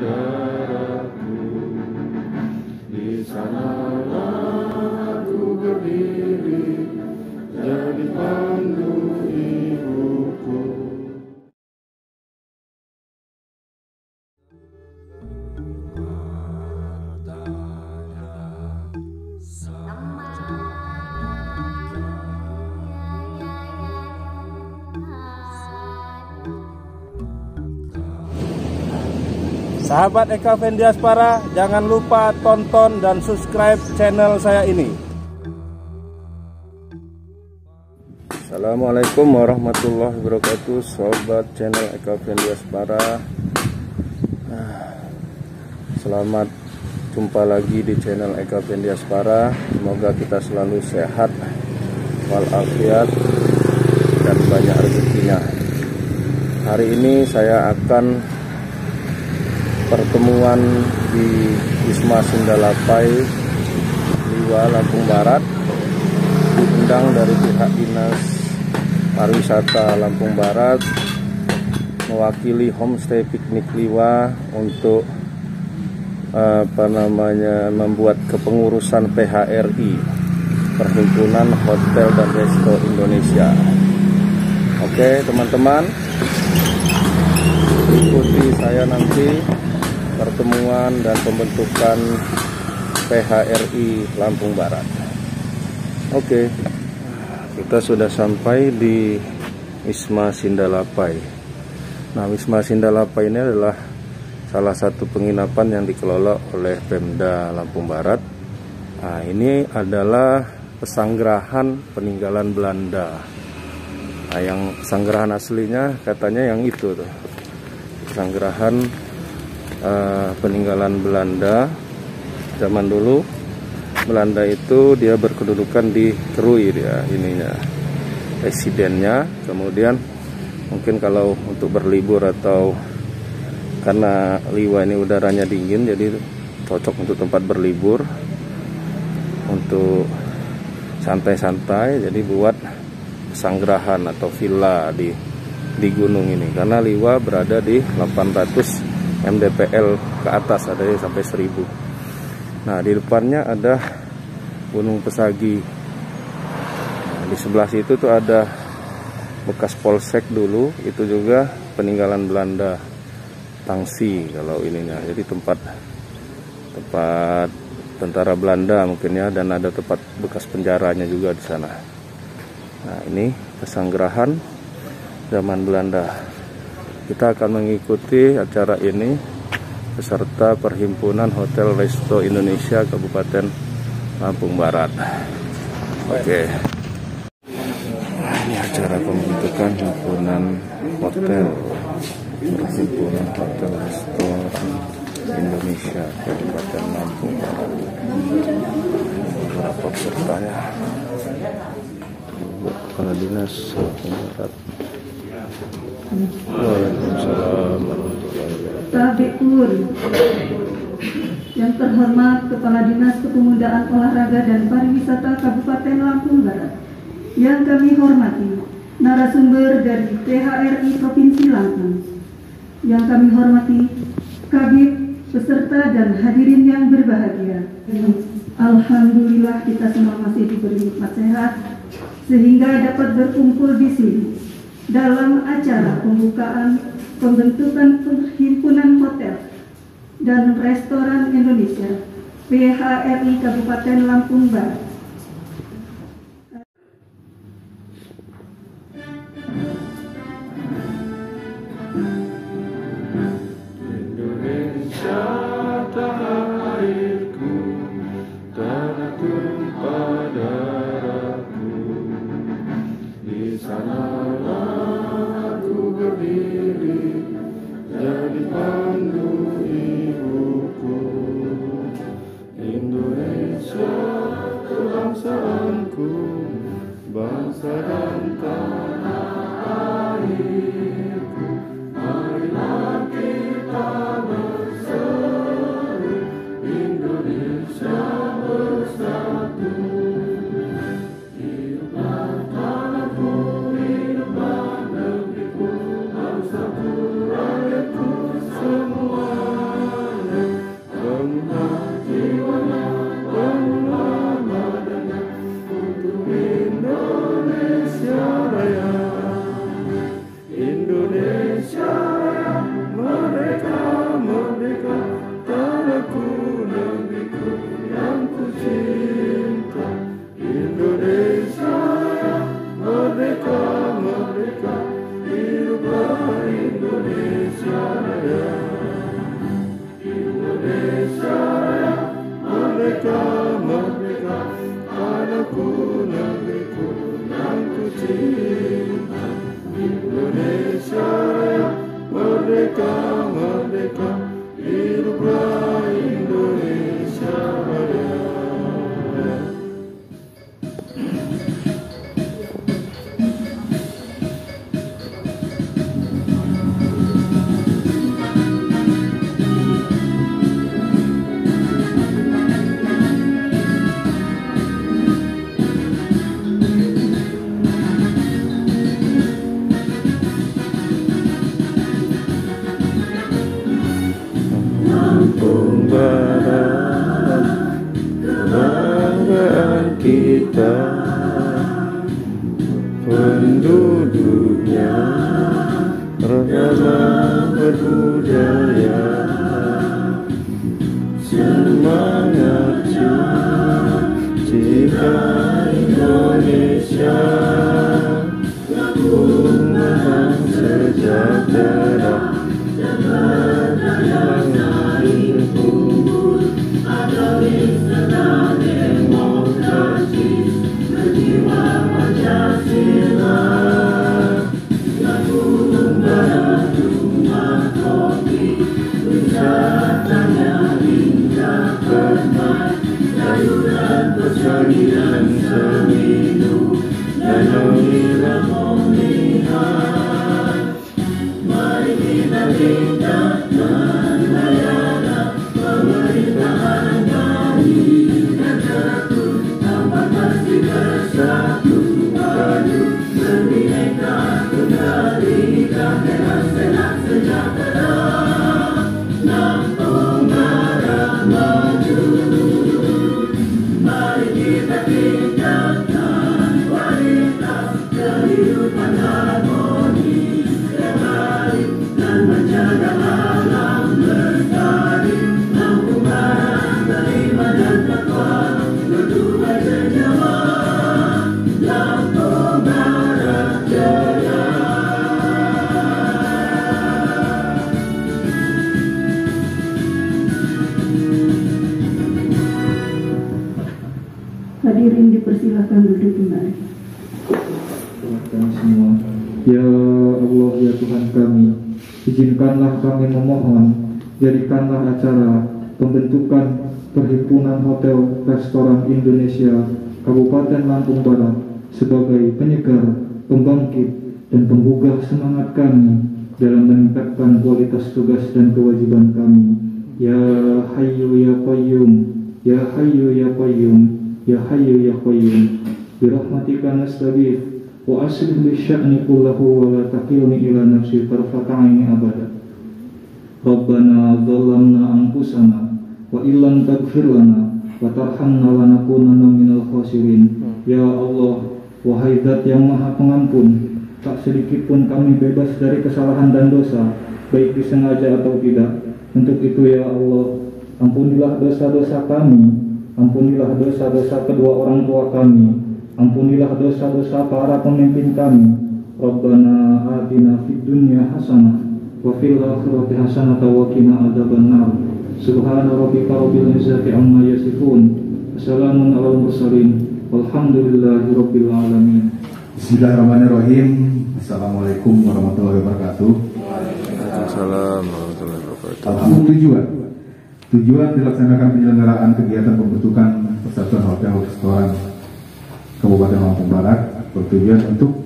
darahku. Di sanalah aku berdiri, jadi pandu ibuku. Sahabat EKVN Diaspora, jangan lupa tonton dan subscribe channel saya ini. Assalamualaikum warahmatullahi wabarakatuh, sobat channel EKVN Diaspora. Selamat jumpa lagi di channel EKVN Diaspora. Semoga kita selalu sehat walafiat dan banyak rezekinya. Hari ini saya akan pertemuan di Wisma Sindalapai, Liwa, Lampung Barat, diundang dari pihak Dinas Pariwisata Lampung Barat mewakili Homestay Piknik Liwa untuk membuat kepengurusan PHRI, Perhimpunan Hotel dan Resto Indonesia. Oke teman-teman, ikuti saya nanti pertemuan dan pembentukan PHRI Lampung Barat. Oke, kita sudah sampai di Wisma Sindalapai. Nah, Wisma Sindalapai ini adalah salah satu penginapan yang dikelola oleh Pemda Lampung Barat. Nah, ini adalah pesanggerahan peninggalan Belanda. Nah, yang pesanggerahan aslinya katanya yang itu tuh, pesanggerahan peninggalan Belanda. Zaman dulu Belanda itu dia berkedudukan di Krui, dia ininya residennya. Kemudian mungkin kalau untuk berlibur atau karena Liwa ini udaranya dingin, jadi cocok untuk tempat berlibur, untuk santai-santai. Jadi buat pesanggerahan atau villa di gunung ini, karena Liwa berada di 800 mdpl ke atas, ada yang sampai 1000. Nah, di depannya ada Gunung Pesagi. Nah, di sebelah situ tuh ada bekas polsek dulu, itu juga peninggalan Belanda, Tangsi kalau ininya. Jadi tempat tentara Belanda mungkin ya, dan ada tempat bekas penjaranya juga di sana. Nah, ini pesanggerahan zaman Belanda. Kita akan mengikuti acara ini beserta Perhimpunan Hotel Resto Indonesia Kabupaten Lampung Barat. Oke. Nah, ini acara pembentukan Himpunan Hotel Perhimpunan Hotel Resto Indonesia Kabupaten Lampung Barat. Beberapa pesertanya. Kepala Dinas Lampung Barat. Waalaikumsalam warahmatullahi wabarakatuh. Tabiur. Yang terhormat Kepala Dinas Kepemudaan Olahraga dan Pariwisata Kabupaten Lampung Barat. Yang kami hormati narasumber dari PHRI Provinsi Lampung. Yang kami hormati Kabid, peserta dan hadirin yang berbahagia. Alhamdulillah kita semua masih diberi nikmat sehat sehingga dapat berkumpul di sini dalam acara pembukaan pembentukan Perhimpunan Hotel dan Restoran Indonesia PHRI Kabupaten Lampung Barat. Indonesia tanah airku, tanah tumpah darahku. Di sanalah aku berdiri, jadi pandu ibuku. Indonesia kebangsaanku, bangsa dan tanah airku. Marilah kita berseru, Indonesia bersatu. Hiduplah tanahku, hiduplah negeriku, bangsaku, rakyatku semua. kita, penduduknya beragama berbudaya, semangat jika Indonesia umat sejahtera, demokrasi, berjiwa Pancasila, rumah kopi, wisatanya indah permai, sayuran persalinan seminggu, dan irama melihat. Mari kita tingkatkan layanan pemerintahan baru dan teratur, tanpa pasti bersatu padu, berbineka kembali, damai sehat sejahtera, Lampung Barat maju. Mari kita tingkatkan kualitas kehidupan harmoni, baik dan menjaga alam lestari. Lampung Barat beriman dan takwa, berdua senyawa, Lampung Barat jaya. Hadirin dipersilakan duduk kembali. Kami semua, ya Allah, ya Tuhan kami, izinkanlah kami memohon, jadikanlah acara pembentukan Perhimpunan Hotel Restoran Indonesia Kabupaten Lampung Barat sebagai penyegar, pembangkit, dan penggugah semangat kami dalam meningkatkan kualitas tugas dan kewajiban kami. Ya Hayyu ya Qayyum, ya Hayyu ya Qayyum, ya Hayyu ya Qayyum, birahmatika nastaghith, wa aslih li sya'ni kullahu wa la takilni ila nafsi tarfata 'aini abada. Rabbana dzalamna anfusana wa illam taghfir lana wa tarhamna lanakunanna minal khasirin. Ya Allah, wahai Zat yang Maha Pengampun, tak sedikit pun kami bebas dari kesalahan dan dosa, baik disengaja atau tidak. Untuk itu ya Allah, ampunilah dosa-dosa kami, ampunilah dosa-dosa kedua orang tua kami, ampunilah dosa-dosa para pemimpin kami. Rabbana atina fid dunya hasanah wa fil akhirati hasanah wa qina adzabannar. Subhana rabbika rabbil izzati amma yasifun, wassalamun alal mursalin, walhamdulillahi rabbil alamin. Bismillahirrahmanirrahim. Assalamualaikum warahmatullahi wabarakatuh. Waalaikumsalam warahmatullahi wabarakatuh. Tujuan dilaksanakan penyelenggaraan kegiatan pembentukan Persatuan Hotel Restoran Kabupaten Lampung Barat bertujuan untuk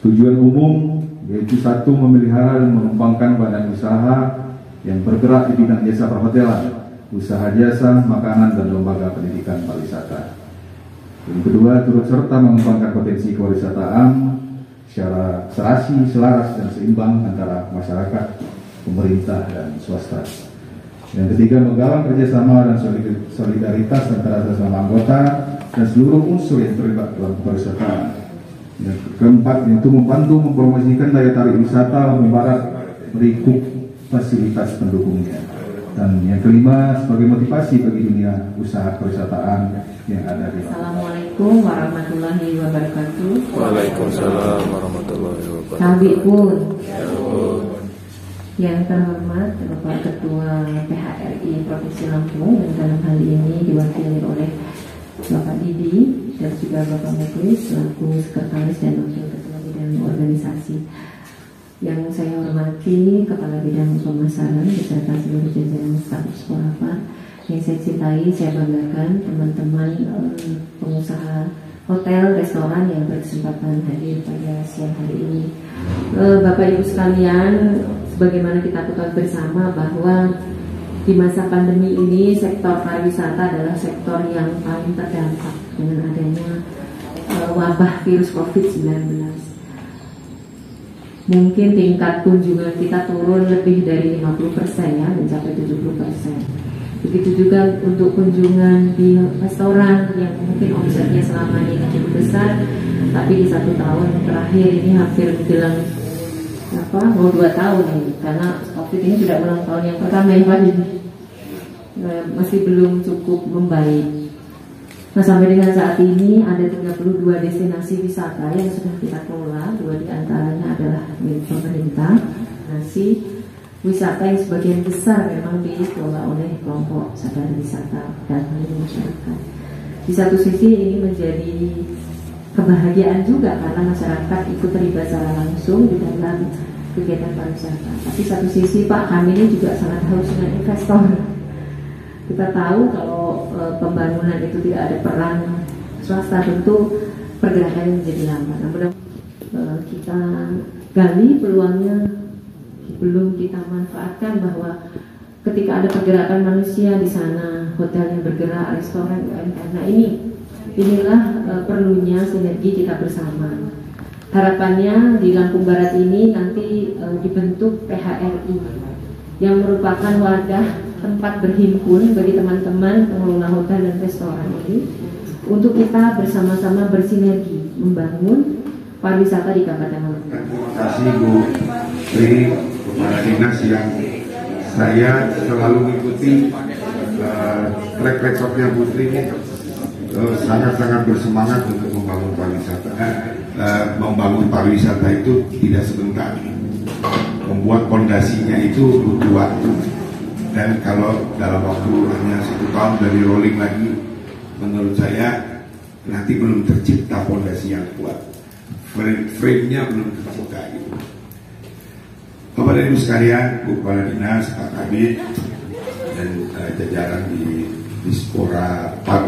tujuan umum, yaitu satu, memelihara dan mengembangkan badan usaha yang bergerak di bidang jasa perhotelan, usaha jasa, makanan, dan lembaga pendidikan pariwisata. Yang kedua, turut serta mengembangkan potensi kewirausahaan secara serasi, selaras, dan seimbang antara masyarakat, pemerintah, dan swasta. Yang ketiga, menggalang kerjasama dan solidaritas antara sesama anggota dan seluruh unsur yang terlibat dalam pariwisata. Yang keempat, yaitu membantu mempromosikan daya tarik wisata Lampung Barat berikut fasilitas pendukungnya. Dan yang kelima, sebagai motivasi bagi dunia usaha pariwisataan yang ada di Lampung. Assalamualaikum warahmatullahi wabarakatuh. Waalaikumsalam warahmatullahi wabarakatuh. Kami pun yang terhormat Bapak Ketua PHRI Provinsi Lampung, dan dalam hal ini diwakili oleh Bapak Didi dan juga Bapak Muklis selaku Sekretaris dan Wakil Ketua Bidang Organisasi. Yang saya hormati Kepala Bidang Pemasaran beserta seluruh jajaran staf Sporapa. Yang saya cintai, saya banggakan teman-teman pengusaha hotel, restoran yang berkesempatan hadir pada siang hari ini. Bapak Ibu sekalian, sebagaimana kita ketahui bersama bahwa di masa pandemi ini sektor pariwisata adalah sektor yang paling terdampak dengan adanya wabah virus COVID-19. Mungkin tingkat kunjungan kita turun lebih dari 50% ya, mencapai 70%. Begitu juga untuk kunjungan di restoran yang mungkin omsetnya selama ini cukup besar, tapi di 1 tahun terakhir ini hampir bilang mau 2 tahun ini, karena COVID ini sudah ulang tahun yang pertama yang masih belum cukup membaik. Nah, sampai dengan saat ini ada 32 destinasi wisata yang sudah kita kelola, 2 diantaranya adalah milik pemerintah. Destinasi wisata yang sebagian besar memang dikelola oleh kelompok sadar wisata dan masyarakat. Di satu sisi ini menjadi kebahagiaan juga karena masyarakat ikut terlibat secara langsung di dalam kegiatan pariwisata. Tapi satu sisi Pak, kami ini juga sangat haus dengan investor. Kita tahu kalau pembangunan itu tidak ada peran swasta, tentu pergerakannya menjadi lambat. Namun kita gali peluangnya, belum kita manfaatkan bahwa ketika ada pergerakan manusia di sana, hotel yang bergerak, restoran, karena inilah perlunya sinergi kita bersama. Harapannya di Lampung Barat ini nanti dibentuk PHRI yang merupakan wadah tempat berhimpun bagi teman-teman pengelola hotel dan restoran ini untuk kita bersama-sama bersinergi membangun pariwisata di Kabupaten Lampung. Terima kasih Bu Tri, Kepala Dinas yang saya selalu mengikuti track recordnya Bu Tri ini sangat-sangat bersemangat untuk membangun pariwisata. Membangun pariwisata itu tidak sebentar. Membuat fondasinya itu butuh waktu. Dan kalau dalam waktu hanya 1 tahun dari rolling lagi, menurut saya nanti belum tercipta fondasi yang kuat. Frame-nya belum tercipta gitu. Bapak dan Ibu sekalian, Bu Kepala Dinas, Pak Kabid, dan jajaran di Dispora Par.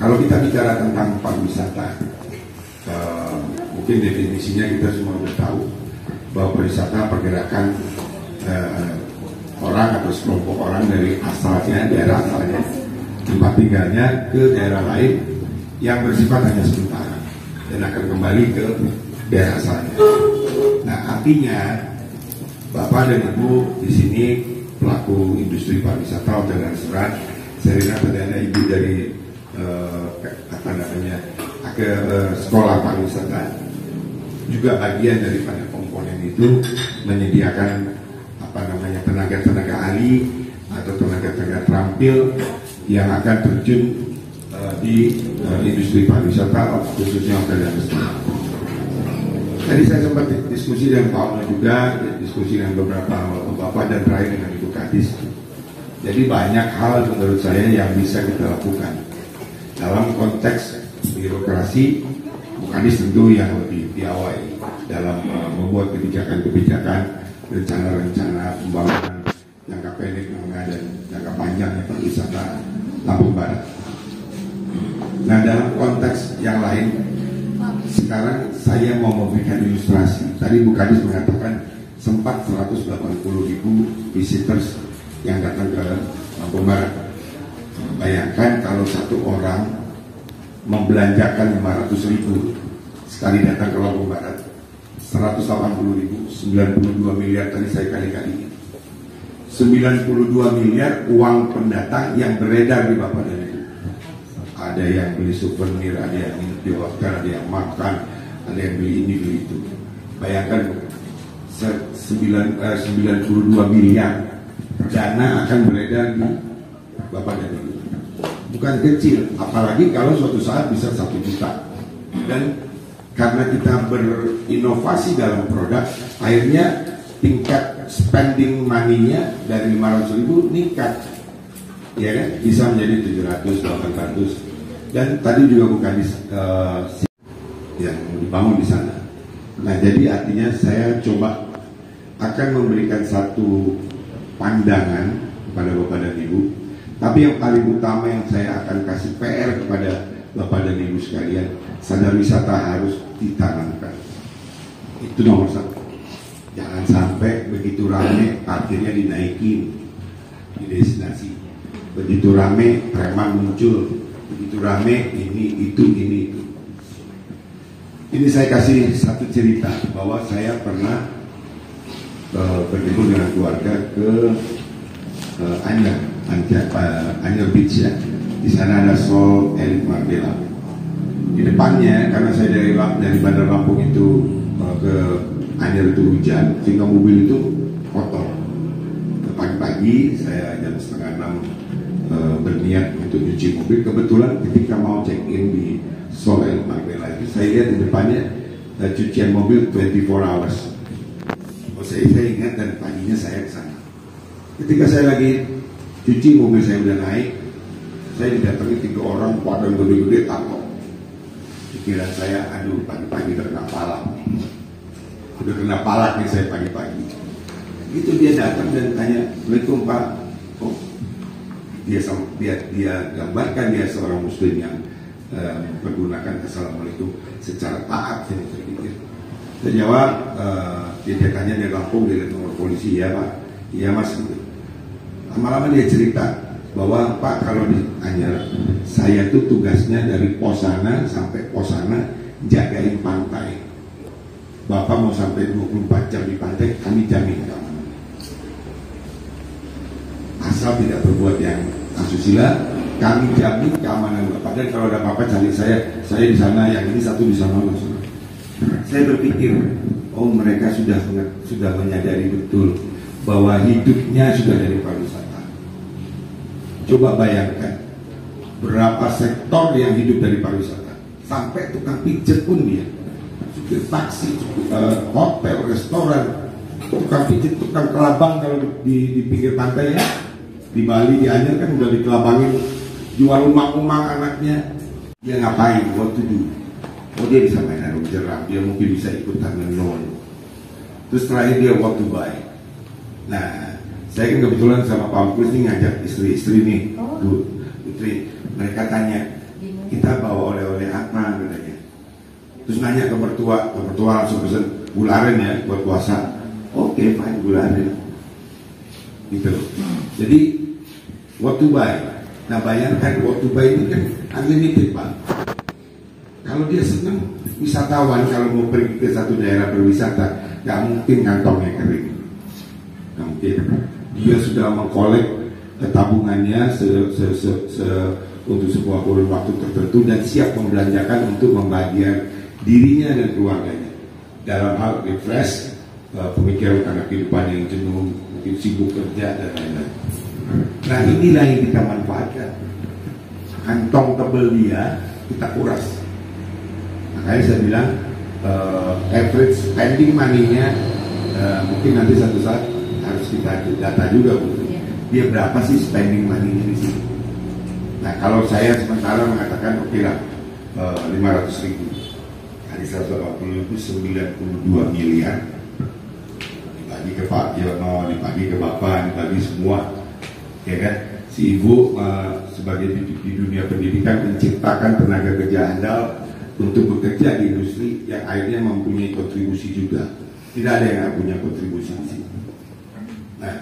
Kalau kita bicara tentang pariwisata, mungkin definisinya kita semua sudah tahu bahwa pariwisata pergerakan orang atau sekelompok orang dari asalnya, daerah asalnya, tempat tinggalnya ke daerah lain yang bersifat hanya sementara dan akan kembali ke daerah asalnya. Nah, artinya Bapak dan Ibu di sini pelaku industri pariwisata, hotel dan restoran, saya lihat ada Ibu dari sekolah pariwisata, juga bagian daripada komponen itu menyediakan tenaga-tenaga ahli atau tenaga-tenaga terampil yang akan terjun di industri pariwisata, khususnya hotel dan restoran. Tadi saya sempat diskusi dengan Pak Ono juga, diskusi dengan beberapa Bapak dan terakhir dengan Ibu Kadis. Jadi banyak hal menurut saya yang bisa kita lakukan dalam konteks birokrasi. Bu Kadis tentu yang lebih piawai dalam membuat kebijakan-kebijakan, rencana-rencana pembangunan jangka pendek, menengah, dan jangka panjangnya pariwisata Lampung Barat. Nah, dalam konteks yang lain, sekarang saya mau memberikan ilustrasi. Tadi Bu Kadis mengatakan sempat 180.000 visitors yang datang ke Lampung Barat. Bayangkan kalau satu orang membelanjakan 500.000 sekali datang ke Lampung Barat, 180.000, 92 miliar tadi saya kali-kali. 92 miliar uang pendatang yang beredar di Bapak dan Ibu. Ada yang beli souvenir, ada yang minum di hotel, ada yang makan, ada yang beli ini, beli itu. Bayangkan 92 miliar dana akan beredar di Bapak dan Ibu. Bukan kecil, apalagi kalau suatu saat bisa 1 juta. Dan karena kita berinovasi dalam produk, akhirnya tingkat spending money-nya dari 500.000 meningkat, ya kan? Bisa menjadi 700, 800. Dan tadi juga Bu Kadis yang dibangun di sana. Nah, jadi artinya saya coba akan memberikan satu pandangan kepada Bapak dan Ibu. Tapi yang paling utama yang saya akan kasih PR kepada Bapak dan Ibu sekalian, sadar wisata harus ditanamkan. Itu nomor 1. Jangan sampai begitu rame parkirnya dinaikin di destinasi. Begitu rame preman muncul, begitu rame ini itu. Ini saya kasih satu cerita bahwa saya pernah bertemu dengan keluarga ke Anyer Beach ya. Di sana ada Sol Elit Marbella. Di depannya, karena saya dari Bandar Lampung itu ke Anyer itu hujan, sehingga mobil itu kotor. Pagi-pagi saya jam 5:30 berniat untuk cuci mobil. Kebetulan ketika mau check in di Sol Elit Marbella itu, saya lihat di depannya cucian mobil 24 hours. Saya ingat dari paginya saya ke sana. Ketika saya lagi cuci, mobil saya udah naik, saya didatangi 3 orang padang gede-gede tato. Pikiran saya, aduh pagi-pagi terkena palak. Udah kena palak nih saya pagi-pagi. Itu dia datang dan tanya, "Assalamualaikum Pak." Oh, dia gambarkan dia seorang Muslim yang menggunakan Assalamualaikum secara taat. Saya berpikir. Saya jawab, dia tanya dari Lampung, dia lihat nomor polisi, ya Pak, iya Mas. Lama-lama dia cerita bahwa Pak, kalau di Anyer, saya tuh tugasnya dari Posana sampai Posana jagain pantai. Bapak mau sampai 24 jam di pantai, kami jamin keamanan. Asal tidak berbuat yang asusila, kami jamin keamanan Bapak. Dan kalau ada apa-apa cari saya di sana, yang ini satu di sana. Saya berpikir, oh mereka sudah menyadari betul bahwa hidupnya sudah dari pariwisata. Coba bayangkan berapa sektor yang hidup dari pariwisata. Sampai tukang pijet pun dia, supir taksi, hotel, restoran, tukang pijet, tukang kelabang kalau di pinggir pantai ya. Di Bali, di Anyer kan udah dikelabangin, jual umang-umang anaknya. Dia ngapain? Waktu dulu. Oh dia bisa main air jeram, dia mungkin bisa ikutan ngenol. Terus terakhir dia what to buy. Nah, saya kan kebetulan sama Pak Mpus ini ngajak istri-istri nih, putri. Mereka tanya, kita bawa oleh-oleh apa katanya. Terus nanya ke mertua langsung pesen gula aren ya buat puasa. Oke, fine, gula aren. Gitu. Jadi what to buy. Nah bayangkan what to buy ini kan unlimited Pak. Kalau dia senang, wisatawan kalau mau pergi ke satu daerah berwisata, nggak mungkin kantongnya kering. Nggak mungkin. Dia sudah mengkolek tabungannya untuk sebuah kurun waktu tertentu dan siap membelanjakan untuk membahagiakan dirinya dan keluarganya. Dalam hal refresh, pemikiran karena kehidupan yang jenuh, mungkin sibuk kerja dan lain-lain. Nah inilah yang kita manfaatkan. Kantong tebel dia kita kuras. Makanya saya bilang average spending money-nya mungkin nanti satu saat harus kita data juga Bu. Dia berapa sih spending money-nya di sini? Nah kalau saya sementara mengatakan oke lah 500 ribu kali 180 itu 92 miliar dibagi ke Pak Yono, dibagi ke Bapak, dibagi semua, ya kan? Si Ibu sebagai di dunia pendidikan menciptakan tenaga kerja andal untuk bekerja di industri yang akhirnya mempunyai kontribusi juga. Tidak ada yang nggak punya kontribusi di sini. Nah,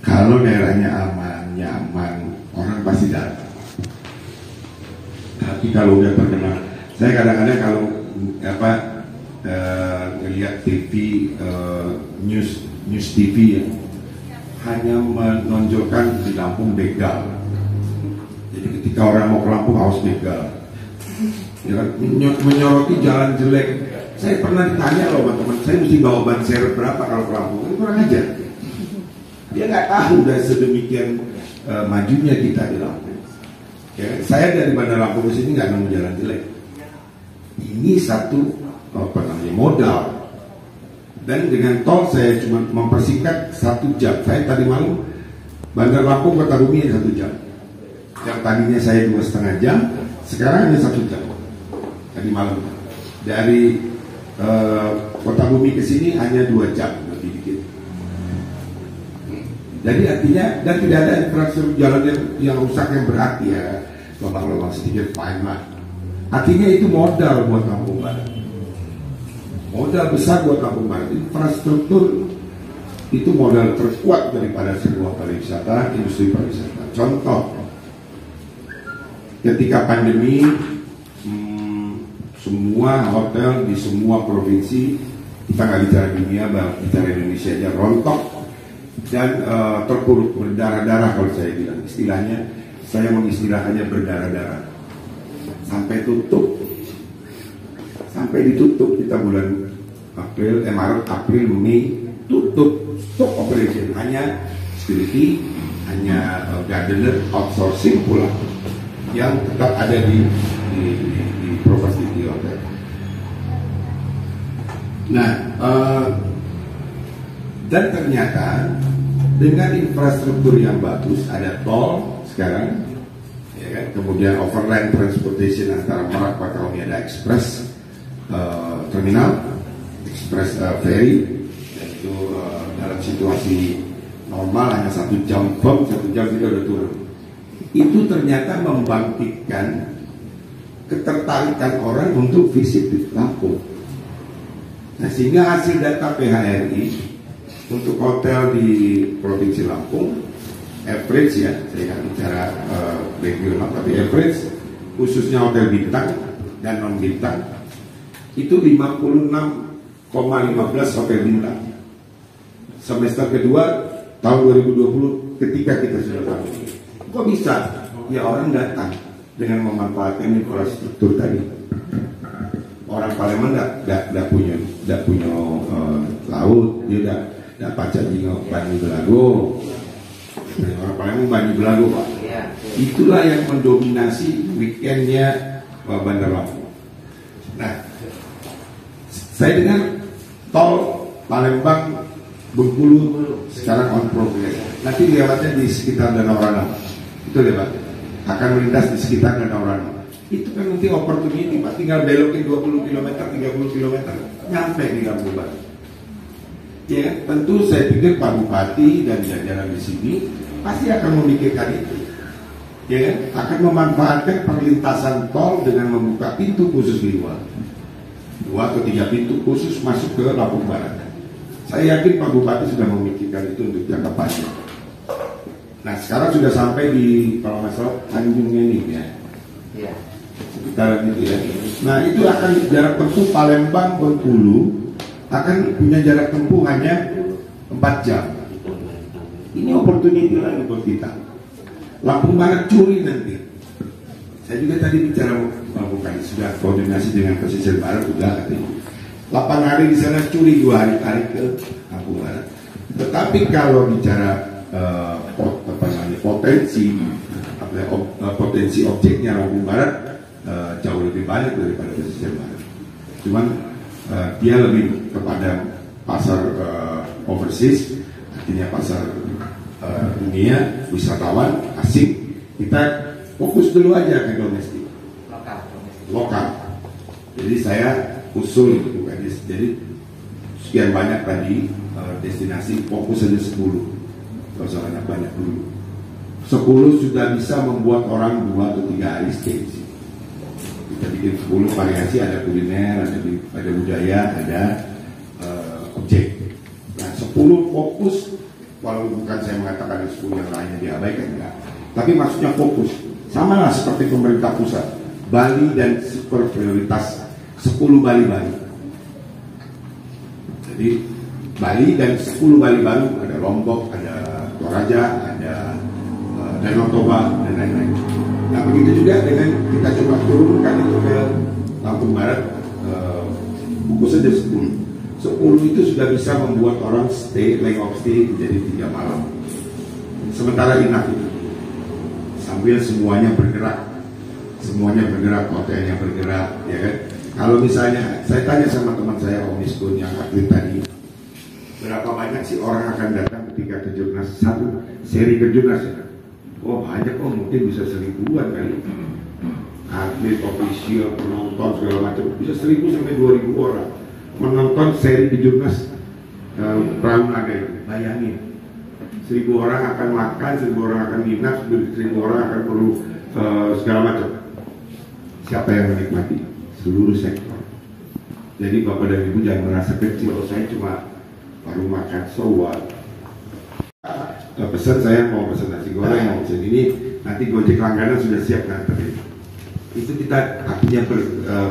kalau daerahnya aman, nyaman, orang pasti datang. Tapi kalau udah terkenal, saya kadang-kadang kalau ngelihat TV, news TV ya, hanya menonjolkan di Lampung begal. Jadi ketika orang mau ke Lampung harus begal. Ya, menyoroti jalan jelek. Saya pernah ditanya loh teman-teman, saya mesti bawa ban serep berapa kalau ke Lampung? Itu kurang aja. Dia nggak tahu dari sedemikian majunya kita di Lampung. Ya, saya dari Bandar Lampung ke sini nggak nemu jalan jelek. Ini satu modal. Dan dengan tol saya cuma mempersingkat 1 jam. Saya tadi malam Bandar Lampung Kota Bumi 1 jam. Yang tadinya saya 2,5 jam, sekarang hanya 1 jam. Tadi malam dari Kota Bumi ke sini hanya 2 jam lebih dikit. Jadi artinya dan tidak ada infrastruktur jalan yang rusak yang berarti ya, lubang-lubang sedikit fine lah. Artinya itu modal buat Lampung Barat. Modal besar buat Lampung Barat. Infrastruktur itu modal terkuat daripada sebuah pariwisata, industri pariwisata. Contoh, ketika pandemi, semua hotel di semua provinsi, kita nggak bicara dunia, bicara Indonesia aja rontok. dan terpuruk, berdarah-darah kalau saya bilang. Istilahnya, saya mengistilahkannya berdarah-darah. Sampai tutup, sampai ditutup kita bulan Maret, April, Mei, tutup, stop operation. Hanya security, hanya gardener, outsourcing pula yang tetap ada di properti di hotel. Nah, dan ternyata dengan infrastruktur yang bagus, ada tol sekarang, ya kan? Kemudian overland transportation antara Merak Bakauheni, ada express terminal, express ferry, dan itu dalam situasi normal hanya 1 jam bom, 1 jam kita udah turun. Itu ternyata membangkitkan ketertarikan orang untuk visit di Lampung. Nah, sehingga hasil data PHRI untuk hotel di Provinsi Lampung, average ya, saya nggak bicara regional, tapi average khususnya hotel bintang dan non bintang itu 56,15 hotel bintang. Semester kedua tahun 2020 ketika kita sudah tahu. Kok bisa? Ya orang datang dengan memanfaatkan infrastruktur tadi. Orang Palembang tidak punya laut, dia tidak pacar jingok Banyu Belago. Orang Palembang Banyu Belago, Pak. Itulah yang mendominasi weekendnya Bandar Lampung. Nah, saya dengar tol Palembang Bengkulu sekarang on progress. Nanti lewatnya di sekitar Danau Ranau. Itu lewat. Akan melintas di sekitar Danau Ranau. Itu kan nanti opportunity, Pak. Tinggal belokin 20 km, 30 km, nyampe di Lampung Barat. Ya, tentu saya pikir Pak Bupati dan jajaran di sini pasti akan memikirkan itu. Ya, akan memanfaatkan perlintasan tol dengan membuka pintu khusus di luar. 2 atau 3 pintu khusus masuk ke Lampung Barat. Saya yakin Pak Bupati sudah memikirkan itu untuk jangka panjang. Nah, sekarang sudah sampai di kalau masalah Tanjung Ngening ya. Iya. Sekitar itu ya. Nah, itu akan jarak tempuh Palembang Bengkulu akan punya jarak tempuh hanya 4 jam. Ini opportunity lagi buat kita. Lampung Barat curi nanti. Saya juga tadi bicara bukan sudah koordinasi dengan pesisir barat juga katanya. 8 hari di sana curi, 2 hari tarik ke Lampung Barat. Tetapi kalau bicara potensi objeknya Lampung Barat jauh lebih banyak daripada pesisir barat. Cuman dia lebih kepada pasar overseas, artinya pasar dunia, wisatawan asing. Kita fokus dulu aja ke domestik, lokal. Jadi saya usul gitu kan. Jadi sekian banyak tadi destinasi, fokus saja 10. Kalau usah banyak dulu. 10 sudah bisa membuat orang 2 atau 3 hari stay. Kita bikin 10 variasi, ada kuliner, ada budaya, ada objek. Nah, 10 fokus, walau bukan saya mengatakan 10 yang lainnya diabaikan, enggak. Tapi maksudnya fokus. Sama lah seperti pemerintah pusat. Bali dan super prioritas 10 Bali baru. Jadi Bali dan 10 Bali baru, ada Lombok, ada Toraja, ada Danau Toba dan lain-lain. Nah, begitu juga dengan kita coba turunkan itu ke Lampung Barat, fokus saja 10. 10 itu sudah bisa membuat orang length of stay menjadi 3 malam. Sementara inap itu, sambil semuanya bergerak, hotelnya bergerak, ya kan? Kalau misalnya saya tanya sama teman saya Om Miskun yang atlet tadi, berapa banyak sih orang akan datang ketika kejurnas satu seri kejurnas ya? Oh banyak, mungkin bisa 1000-an kali. Atlet, official, penonton segala macam bisa 1000 sampai 2000 orang menonton seri kejurnas perahu naga itu. Bayangin, 1000 orang akan makan, 1000 orang akan minat, 1000 orang akan perlu segala macam. Siapa yang menikmati? Seluruh sektor. Jadi Bapak dan Ibu jangan merasa kecil. Saya cuma baru makan sowan. Pesan saya mau pesan nasi goreng, mau pesan ini, nanti Gojek langganan sudah siap nganterin. Itu kita artinya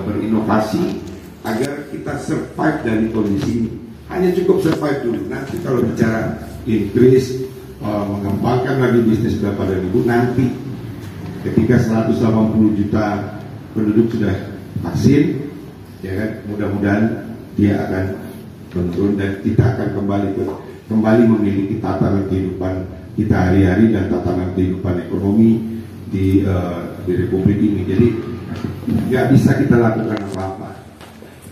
berinovasi agar kita survive dari kondisi ini. Hanya cukup survive dulu. Nanti kalau bicara increase, mengembangkan lagi bisnis berapa ribu, nanti ketika 180 juta penduduk sudah vaksin, ya kan, mudah-mudahan dia akan menurun dan kita akan kembali memiliki tatanan kehidupan kita hari-hari dan tatanan kehidupan ekonomi di Republik ini. Jadi nggak bisa kita lakukan apa-apa.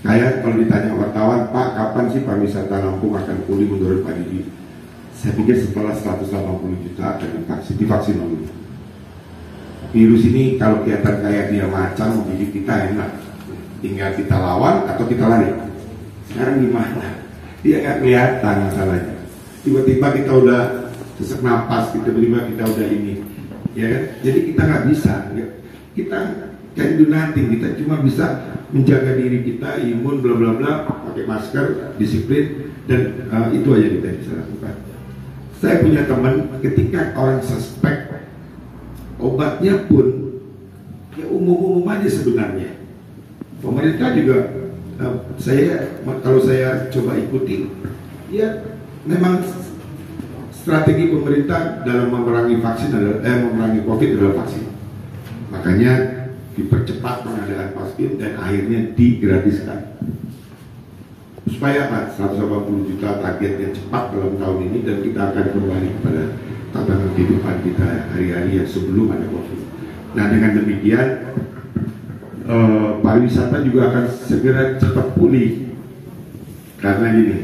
Kayak kalau ditanya wartawan, Pak, kapan sih pariwisata Lampung akan pulih menurut Pak Didi? Saya pikir setelah 180 juta akan divaksin dulu. Virus ini kalau kelihatan kayak dia macan menggigit kita enak, tinggal kita lawan atau kita lari. Sekarang gimana? Dia nggak kelihatan masalahnya. Tiba-tiba kita udah sesak napas, tiba-tiba kita udah ini, ya kan? Jadi kita nggak bisa, kita can do nothing. Kita cuma bisa menjaga diri kita, imun, bla bla bla, pakai masker, disiplin, dan itu aja kita bisa lakukan. Saya punya teman, ketika orang suspek, obatnya pun ya umum-umum aja sebenarnya. Pemerintah juga, kalau saya coba ikuti, ya memang strategi pemerintah dalam memerangi vaksin adalah memerangi COVID adalah vaksin. Makanya dipercepat pengadaan vaksin dan akhirnya digratiskan. Supaya apa? 180 juta targetnya cepat dalam tahun ini dan kita akan kembali kepada tatanan kehidupan kita hari-hari yang sebelum ada COVID. Nah, dengan demikian pariwisata juga akan segera cepat pulih. Karena gini,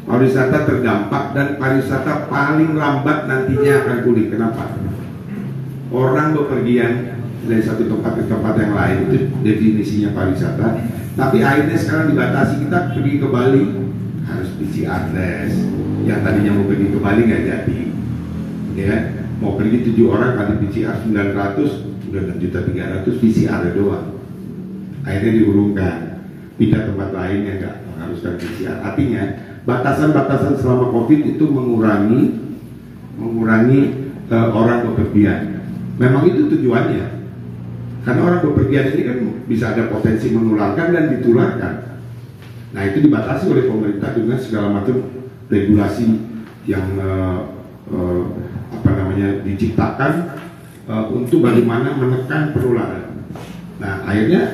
pariwisata terdampak dan pariwisata paling lambat nantinya akan pulih. Kenapa? Orang bepergian dari satu tempat ke tempat yang lain, itu definisinya pariwisata. Tapi akhirnya sekarang dibatasi, kita pergi ke Bali harus PCR test. Yang tadinya mau pergi ke Bali nggak jadi, ya. Mau pergi 7 orang kali PCR 900, udah 6.300.000 PCR doang. Akhirnya diurungkan, pindah tempat lain yang nggak mengharuskan PCR. Artinya batasan-batasan selama COVID itu mengurangi orang bepergian. Memang itu tujuannya. Karena orang bepergian ini kan bisa ada potensi menularkan dan ditularkan. Nah, itu dibatasi oleh pemerintah dengan segala macam regulasi yang diciptakan untuk bagaimana menekan penularan. Nah, akhirnya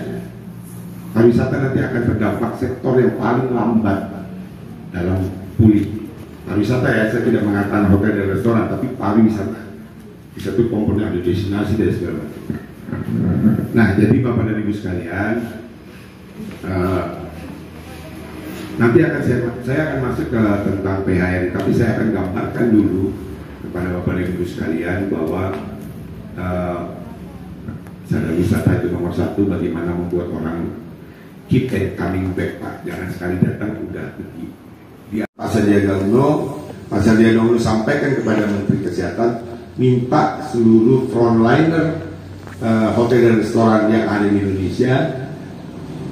pariwisata nanti akan terdampak sektor yang paling lambat dalam pulih. Pariwisata ya, saya tidak mengatakan hotel dan restoran, tapi pariwisata. Di satu komponen ada destinasi dan segala macam. Nah, jadi Bapak dan Ibu sekalian, nanti saya akan masuk ke tentang PHRI, tapi saya akan gambarkan dulu kepada Bapak dan Ibu sekalian bahwa sadar wisata itu nomor 1, bagaimana membuat orang keep and coming back, Pak. Jangan sekali datang udah pergi. Pak Sandiaga Uno sampaikan kepada Menteri Kesehatan, minta seluruh frontliner hotel dan restoran yang ada di Indonesia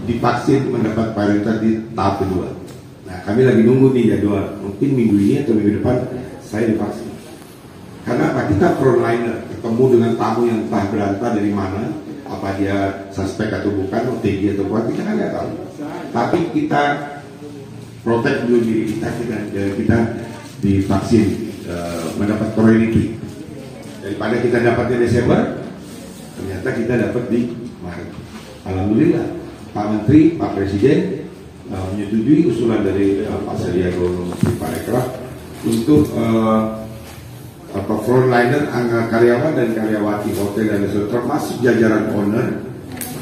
divaksin mendapat prioritas di tahap kedua. Nah, kami lagi nunggu nih jadwal, mungkin minggu ini atau minggu depan saya divaksin. Karena apa? Kita frontliner, ketemu dengan tamu yang entah berantah dari mana, apa dia suspek atau bukan, OTG atau bukan, kita kan nggak tahu. Tapi kita protek dulu diri kita divaksin, mendapat priority. Daripada kita dapatnya Desember, ternyata kita dapat di Maret. Alhamdulillah, Pak Menteri, Pak Presiden menyetujui usulan dari Pak Sandiaga Uno, Menteri Parekraf untuk frontliner, karyawan dan karyawati hotel dan restoran termasuk jajaran owner,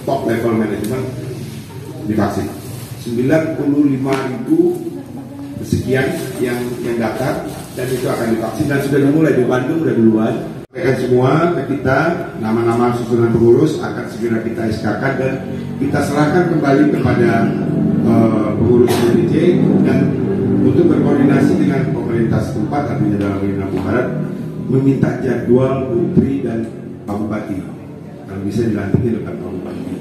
top level manajemen divaksin. 95.000 sekian yang daftar dan itu akan divaksin dan sudah dimulai di Bandung, sudah duluan. Semua kita nama-nama susunan pengurus akan segera kita SK-kan dan kita serahkan kembali kepada pengurus DPC dan untuk berkoordinasi dengan pemerintah setempat, artinya dalam ini Lampung Barat, meminta jadwal Putri dan Pak Bupati kalau bisa dilantikin depan Pak Bupati.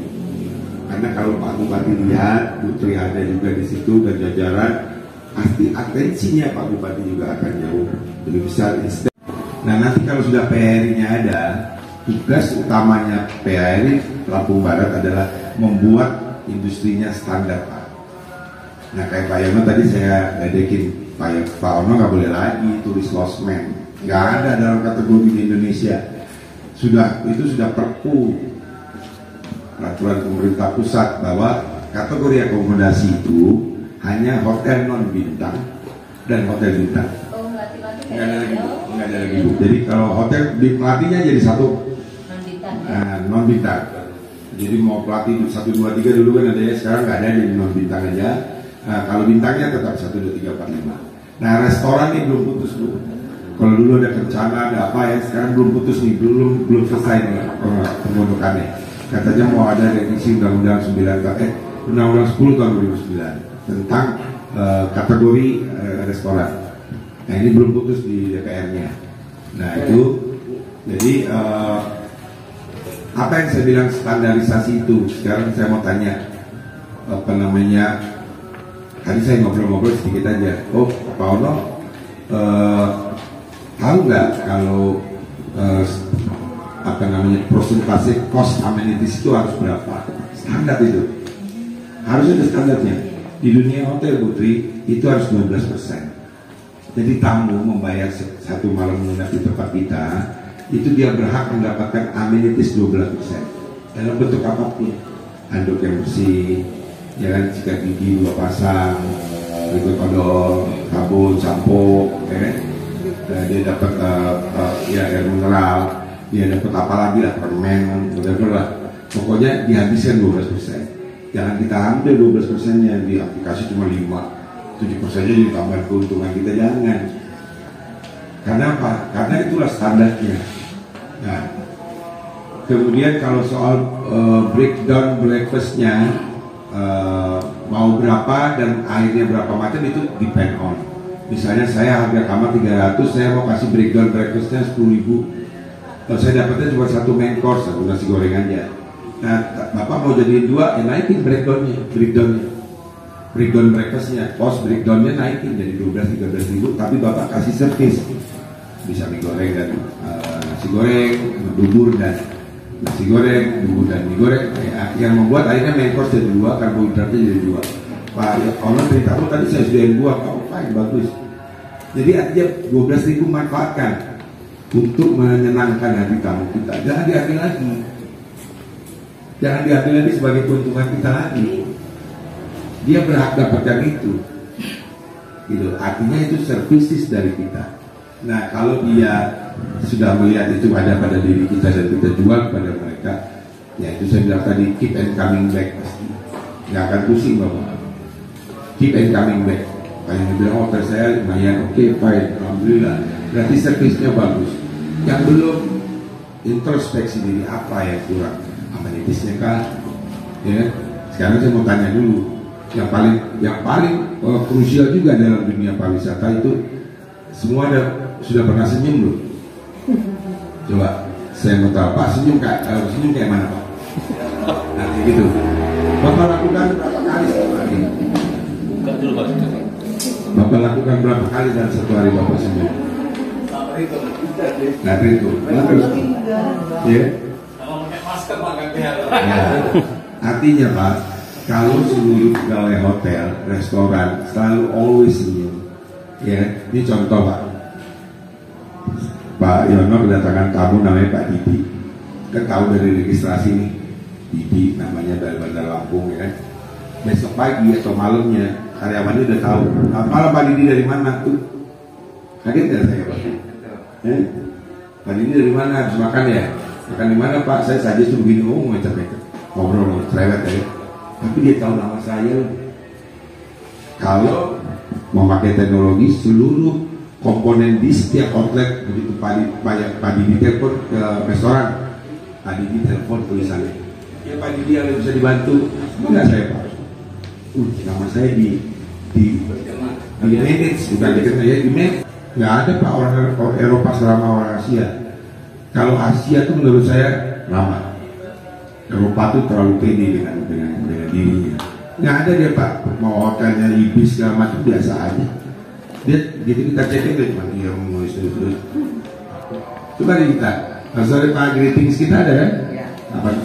Karena kalau Pak Bupati lihat Putri ada juga di situ dan jajaran, pasti atensinya Pak Bupati juga akan jauh lebih besar. Nah, nanti kalau sudah PHRI-nya ada, tugas utamanya PHRI Lampung Barat adalah membuat industrinya standar. Nah, kayak Pak Yono tadi saya ledekin, Pak Ono nggak boleh lagi tulis losmen, nggak ada dalam kategori di Indonesia. Itu sudah perpu peraturan pemerintah pusat bahwa kategori akomodasi itu hanya hotel non bintang dan hotel bintang. Nggak ada lagi Bu. Jadi kalau hotel pelatihnya jadi satu non bintang. Jadi mau pelatih 1, 2, 3 dulu kan ada ya, sekarang nggak ada, jadi non bintang aja. Nah, kalau bintangnya tetap 1, 2, 3, 4, 5. Nah, restoran ini belum putus Bu. Kalau dulu ada rencana, ada apa ya, sekarang belum putus nih, belum selesai nih pembentukannya. Katanya mau ada revisi Undang-Undang 10 tahun 2009 tentang kategori restoran. Nah, ini belum putus di DPR-nya. Nah, itu jadi apa yang saya bilang standarisasi itu. Sekarang saya mau tanya tadi saya ngobrol-ngobrol sedikit aja. Oh, Pak Ono tahu nggak kalau prosentase cost amenities itu harus berapa? Standar itu harus ada standarnya. Di dunia hotel Putri itu harus 12%. Jadi tamu membayar satu malam menginap di tempat kita, itu dia berhak mendapatkan amenities 12% dalam bentuk apapun. Handuk yang bersih, ya kan, sikat gigi 2 pasang, berikut odol, sabun, sampo, ya kan? Dia dapat air mineral, dia dapat apa lagi lah, permen, whatever lah. Pokoknya dihabiskan 12%. Jangan kita ambil 12%-nya di aplikasi cuma 5-7%-nya ditambah keuntungan kita, jangan. Karena apa? Karena itulah standarnya. Nah, kemudian kalau soal breakdown breakfast-nya mau berapa dan airnya berapa macam, itu depend on. Misalnya saya harga kamar 300, saya mau kasih breakdown breakfast-nya 10.000. Kalau saya dapatnya cuma 1 main course, 1 nasi goreng aja. Nah, Bapak mau jadiin 2, ya naikin breakdown breakfast-nya, cost breakdown-nya naikin jadi 12-13 ribu, tapi Bapak kasih servis. Bisa mie goreng dan nasi goreng, bubur dan nasi goreng, bubur dan mie goreng. Yang membuat akhirnya main course jadi 2, karbohidratnya jadi 2. Pak Ono cerita, tadi saya sediain 2, fine, bagus. Jadi artinya 12.000 manfaatkan untuk menyenangkan hati tamu kita. Jangan diambil lagi. Jangan diambil lagi sebagai keuntungan kita lagi. Dia berhak dapatkan itu. Gitu. Artinya itu services dari kita. Nah, kalau dia sudah melihat itu ada pada diri kita dan kita jual kepada mereka, ya itu saya bilang tadi, keep and coming back pasti. Nggak akan pusing Bapak. Keep and coming back. Kayak bilang hotel saya lumayan, oke, fine, alhamdulillah. Berarti servisnya bagus. Yang belum introspeksi diri, apa yang kurang? Amenitisnya kan? Ya. Sekarang saya mau tanya dulu. Yang paling krusial juga dalam dunia pariwisata itu, semua sudah pernah senyum belum? Coba saya mau tahu, Pak, senyum kayak mana Pak? Nanti gitu. Bapak lakukan berapa kali satu hari? Buka dulu Pak. Bapak lakukan berapa kali dalam satu hari Bapak senyum? Nah itu, bagus. Ya. Masker Pak, ya. Artinya Pak, kalau seluruh pegawai hotel, restoran selalu always senyum, ya, ini contoh Pak Yono kedatangan tamu namanya Pak Didi, kan tahu dari registrasi nih, Didi namanya dari Bandar Lampung, ya. Besok pagi atau malamnya karyawannya udah tahu, malam Pak Didi dari mana tuh, kaget nggak saya Pak? Pak Didi dari mana, habis makan ya? Makan di mana Pak? Saya saja tuh begini, ngecek-ngecek, ngobrol, cerewet ya. Tapi dia tahu nama saya. Kalau memakai teknologi, seluruh komponen di setiap outlet, begitu Pak Didi telepon ke restoran, Pak Didi telepon tulisannya, ya Pak Didi yang bisa dibantu, enggak saya Pak. Nama saya di manage, bukan dikenal ya, di manage. Nggak ada Pak orang Eropa selama orang Asia. Kalau Asia tuh menurut saya ramah. Eropa tuh terlalu pede dengan dirinya. Nggak ada dia Pak, mau hotelnya Ibis segala macam biasa aja. Dia gitu kita cek dia cuma dia menulis terus. Coba deh kita, sorry Pak, greetings kita ada kan?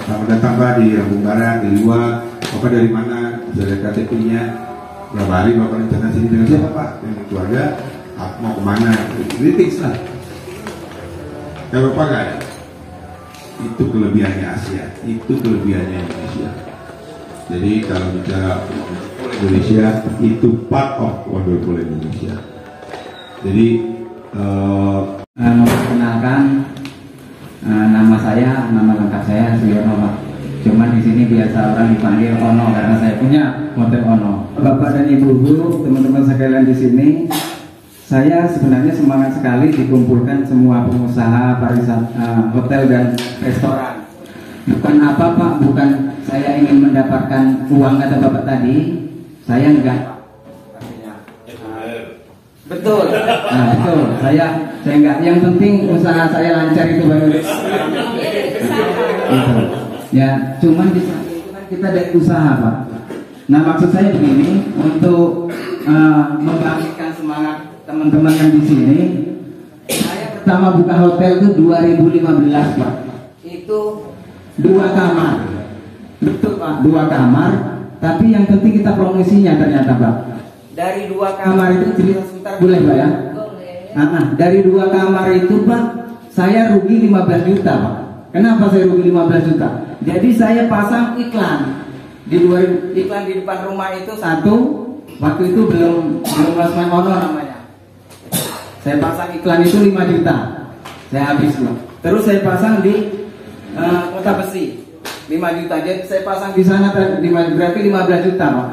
Selamat datang Pak di Lampung Barat, di luar, Bapak dari mana? Bisa lihat KTP-nya. berapa hari Bapak rencana sini dengan siapa Pak? Dengan keluarga, mau kemana? Kritik lah. Eropa nggak ada. Itu kelebihannya Asia, itu kelebihannya Indonesia. Jadi kalau bicara Indonesia, itu part of wonderful Indonesia. Jadi memperkenalkan nama lengkap saya Siono Pak. Cuman di sini biasa orang dipanggil Ono karena saya punya hotel Ono. Bapak dan Ibu guru, teman-teman sekalian di sini, saya sebenarnya semangat sekali dikumpulkan semua pengusaha pariwisata, hotel dan restoran. Bukan apa Pak, bukan saya ingin mendapatkan uang kata Bapak tadi, saya enggak. Betul. Nah, betul. Saya enggak. Yang penting usaha saya lancar itu baru. Ya, cuman di samping itu kan kita ada usaha Pak. Nah maksud saya begini, untuk membangkitkan semangat teman-teman yang di sini, saya pertama buka hotel itu 2015 Pak. Itu 2 kamar, betul Pak, 2 kamar. Tapi yang penting kita promosinya ternyata Pak. Dari 2 kamar itu cerita sebentar boleh Pak ya? Dari 2 kamar itu Pak, saya rugi 15 juta Pak. Kenapa saya rugi 15 juta? Jadi saya pasang iklan iklan di depan rumah itu satu, waktu itu belum Mas Ono namanya. Saya pasang iklan itu 5 juta, saya habis loh. Terus saya pasang di Kota Besi 5 juta. Jadi saya pasang di sana berarti 15 juta Pak.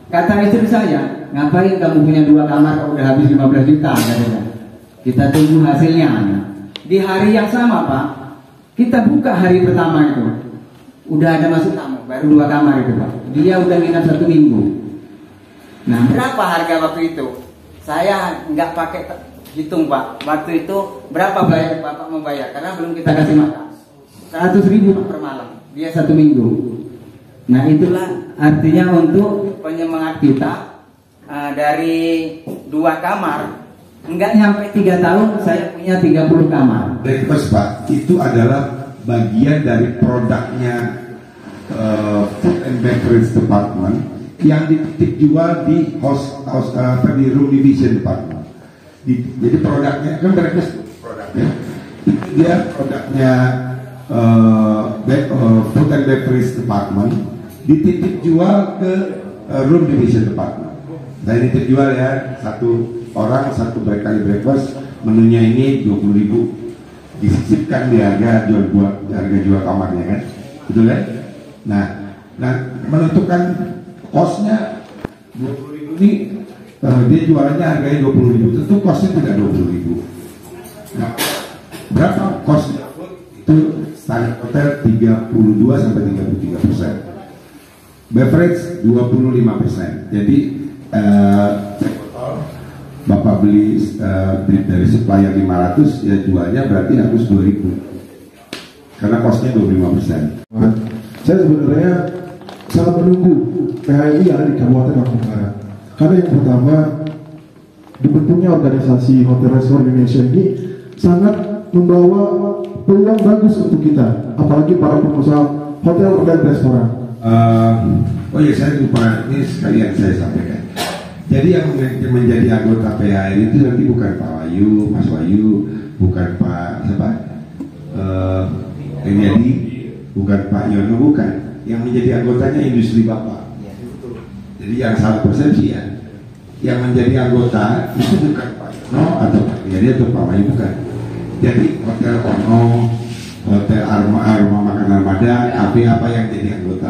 Kata istri saya, ngapain kamu punya 2 kamar kalau udah habis 15 juta katanya. Kita tunggu hasilnya. Di hari yang sama Pak, kita buka hari pertama itu, udah ada masuk tamu, baru 2 kamar itu Pak. Dia udah nginap 1 minggu. Nah berapa harga waktu itu? Saya nggak pakai hitung Pak. Waktu itu berapa bayar Bapak membayar? Karena belum kita kasih makan. 100.000 per malam. Dia 1 minggu. Nah itulah artinya untuk penyemangat kita. Dari 2 kamar, enggak nyampe 3 tahun saya punya 30 kamar. Breakfast Pak, itu adalah bagian dari produknya Food and Beverage Department yang dititip jual di di Room Division Department. Jadi produknya kan breakfast produknya, dia produknya Food and Beverage Department dititip jual ke Room Division Department. Saya nitip jual ya, 1 orang 1 kali breakfast, menunya ini 20.000, disisipkan di harga jual kamarnya kan, betul kan? Nah menentukan kosnya 20.000 ini, dia jualannya harganya 20.000, tentu kosnya tidak 20.000. Nah berapa kosnya? Itu standar hotel 32 sampai 33%, beverage 25%. Jadi Bapak beli dari supplier 500, ya jualnya berarti harus 2.000 karena kosnya 25%. Saya sebenarnya sangat menunggu PHRI yang ada di Kabupaten Lampung Barat. Karena yang pertama, dibentuknya organisasi Hotel Restoran Indonesia ini sangat membawa peluang bagus untuk kita, apalagi para pengusaha hotel dan restoran. Oh ya, saya lupa, ini sekalian saya sampaikan. Jadi yang menjadi anggota PHRI itu nanti bukan Pak Wahyu, Mas Wahyu, bukan Pak siapa, Emiadi, bukan Pak Yono, bukan. Yang menjadi anggotanya industri Bapak. Jadi yang salah persepsi ya. Yang menjadi anggota itu bukan Pak Yono atau Pak Emiadi atau Pak Wahyu, bukan. Jadi Hotel Ono, Hotel Arma Makan Armada, apa yang jadi anggota.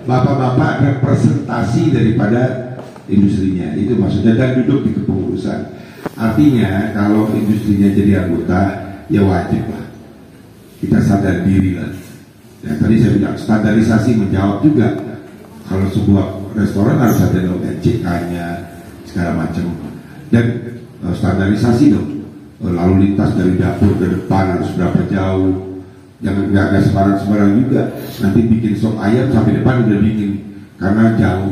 Bapak-bapak representasi daripada industrinya, itu maksudnya, dan duduk di kepengurusan. Artinya kalau industrinya jadi anggota, ya wajib lah kita sadar diri lah. Ya, tadi saya bilang standarisasi menjawab juga. Kalau sebuah restoran harus ada NCK-nya segala macam, dan standarisasi dong. Lalu lintas dari dapur ke depan harus berapa jauh. Jangan nggak sembarang juga. Nanti bikin sop ayam sampai depan udah dingin karena jauh.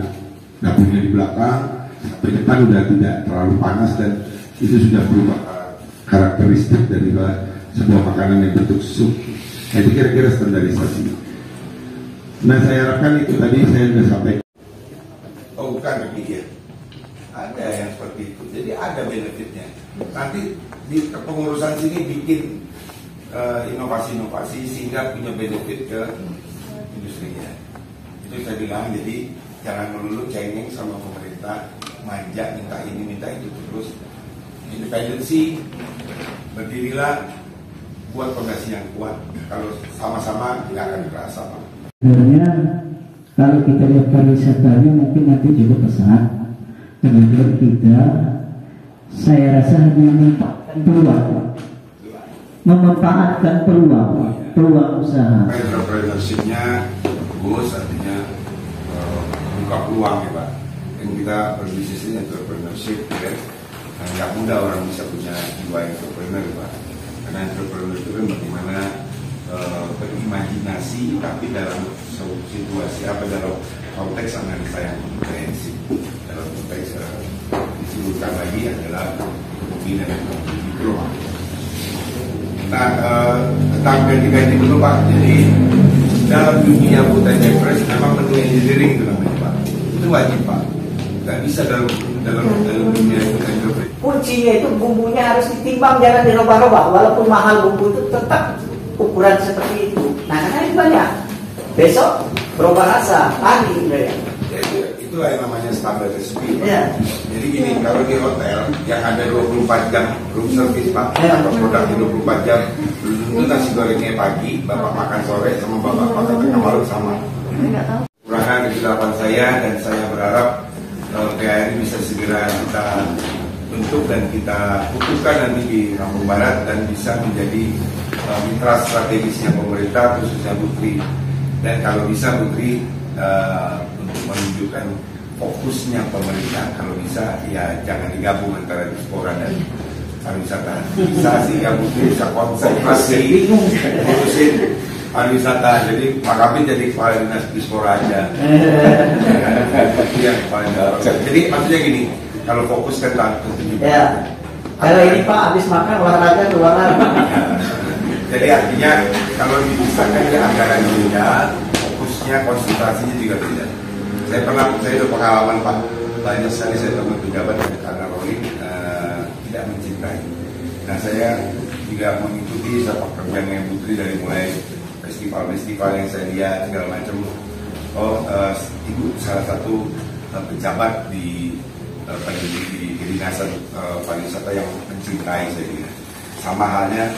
Dapurnya di belakang, sampai depan udah tidak terlalu panas, dan itu sudah berubah karakteristik dari sebuah makanan yang bentuk sup. Itu kira-kira standarisasi. Nah saya harapkan itu tadi saya sudah sampaikan. Oh bukan demikian. Ada yang seperti itu. Jadi ada benefitnya. Nanti di kepengurusan sini bikin inovasi-inovasi sehingga punya benefit ke industrinya. Itu saya bilang, jadi jangan melulu cengeng sama pemerintah, manja minta ini minta itu terus. Independensi, berdirilah, buat fondasi yang kuat. Kalau sama-sama tidak akan terasa. Sebenarnya kalau kita lihat pariwisatanya mungkin nanti juga pesat. Kemudian kita, saya rasa hanya memanfaatkan peluang usaha. Entrepreneurship-nya bagus, artinya buka peluang ya Pak. Dan kita berbisnis ini entrepreneurship, ya. Nggak mudah orang bisa punya jiwa entrepreneur ya Pak. Karena entrepreneur itu kan bagaimana berimajinasi, tapi dalam situasi apa, dalam konteks analisa yang komprehensif. Dalam konteks disebutkan lagi adalah ekonomi dan ekonomi mikro. Nah, tentang ganti-ganti menu Pak, jadi dalam dunia food and beverage memang menu engineering itu namanya Pak. Itu wajib Pak. Nggak bisa dalam dunia food and beverage. Kuncinya itu bumbunya harus ditimbang, jangan dirubah-rubah. Walaupun mahal bumbu itu tetap ukuran seperti itu. Nah, karena itu banyak. Besok berubah rasa, pagi ya. Itulah yang namanya standar recipe. Ya. Jadi gini, kalau di hotel yang ada 24 jam room service Pak, atau produknya 24 jam, itu nasi gorengnya pagi, Bapak makan sore, sama Bapak makan tengah malam sama. Kurangan kesilapan saya, dan saya berharap PHRI bisa segera kita bentuk dan kita putuskan nanti di Lampung Barat, dan bisa menjadi mitra strategisnya pemerintah, khususnya Putri. Dan kalau bisa Putri untuk menunjukkan fokusnya pemerintah, kalau bisa ya jangan digabung antara diaspora dan pariwisata. Bisa sih ya Putri bisa konsentrasi ngurusin pariwisata, jadi Pak Kapit jadi kepala dinas diaspora aja. Yang paling jadi maksudnya gini, kalau fokus ke ya. Kalau ini Pak habis makan olahraga keluar. Jadi artinya kalau dibisarkan ya anggaran tidak, fokusnya konsentrasinya juga tidak. Saya udah pengalaman Pak, banyak sekali saya teman pejabat karena rolling tidak mencintai. Nah saya juga mengikuti sepak terjangnya Putri dari mulai festival-festival yang saya lihat segala macam. Ibu salah satu pejabat di kedinasan pariwisata yang mencintai saya kira. Sama halnya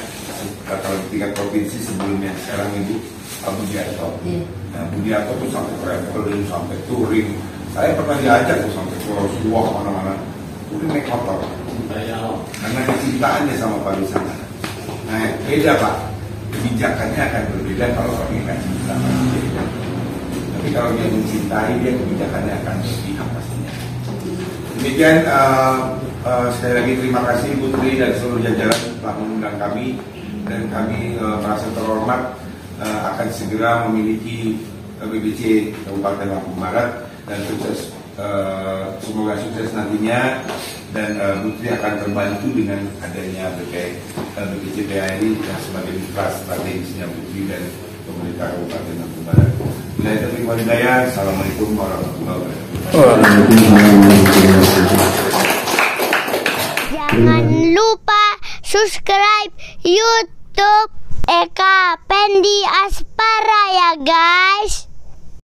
kalau di tingkat provinsi sebelumnya, sekarang Ibu Budiarto. Nah, Budiarto tuh sampai traveling, sampai touring. Saya pernah diajak tuh sampai Pulau Suwah mana-mana. Udah naik motor. Karena kecintaannya sama pariwisata. Nah, beda Pak. Kebijakannya akan berbeda kalau orang yang cinta. Tapi kalau dia mencintai, dia kebijakannya akan berpihak pastinya. Demikian, sekali lagi terima kasih Putri dan seluruh jajaran telah mengundang kami, dan kami merasa terhormat akan segera memiliki BBC Kabupaten Lampung Barat, dan sukses, semoga sukses nantinya, dan Putri akan terbantu dengan adanya BBC PHRI yang sebagai mitra strategisnya Putri dan pemerintah Kabupaten Lampung Barat. Bila terima hidayah, assalamualaikum warahmatullahi wabarakatuh. Jangan lupa subscribe YouTube Eka Pendi Aspara ya guys.